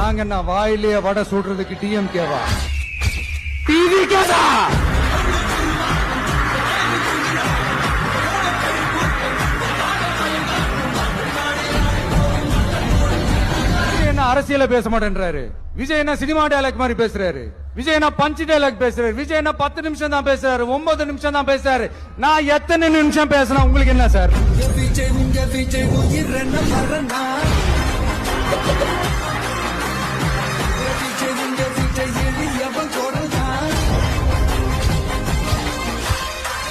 நாங்க என்ன வாயிலேயே வடை சுடுறதுக்கு டிஎம்கேவா டிவிகேதா? அரசியல பேச மாட்டேன்றாரு. விஜய் என்ன சினிமா டயலாக் மாதிரி பேசுறாரு. விஜய் என்ன பஞ்ச் டயலாக் பேசுறாரு. விஜய் என்ன 10 நிமிஷம் தான் பேசுறாரு, 9 நிமிஷம் தான் பேசுறாரு. நான் எத்தனை நிமிஷம் பேசினா உங்களுக்கு என்ன சார்?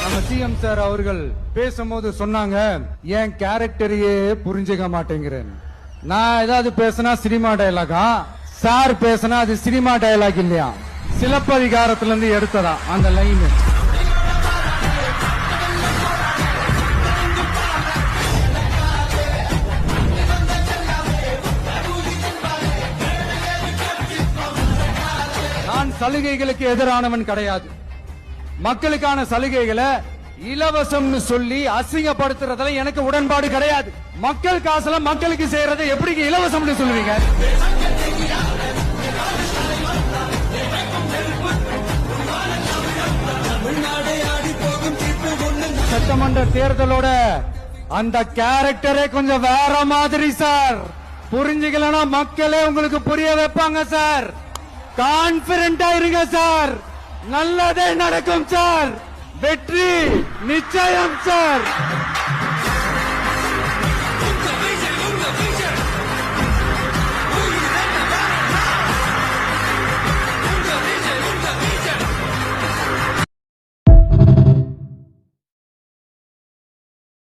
நம்ம சிஎம் சார் அவர்கள் பேசும்போது சொன்னாங்க, என் கேரக்டரையே புரிஞ்சுக்க மாட்டேங்கிறேன். நான் ஏதாவது பேசினா சினிமா டயலாகா, சார் பேசினா அது சினிமா டயலாக் இல்லையா? சிலப்பதிகாரத்துல இருந்து எடுத்ததா அந்த லைன். நான் சலுகைகளுக்கு எதிரானவன் கிடையாது. மக்களுக்கான சலுகைகளை இலவசம்னு சொல்லி அசிங்கப்படுத்துறதுல எனக்கு உடன்பாடு கிடையாது. மக்கள் காசுல மக்களுக்கு செய்யறதை எப்படி இலவசம்னு சொல்லுவீங்க? சட்டமன்ற தேர்தலோட அந்த கேரக்டரே கொஞ்சம் வேற மாதிரி சார். புரிஞ்சுக்கலன்னா மக்களே உங்களுக்கு புரிய வைப்பாங்க சார். கான்பிடென்டா இருங்க சார். நல்லதே நடக்கும் சார். வெற்றி நிச்சயம் சார்.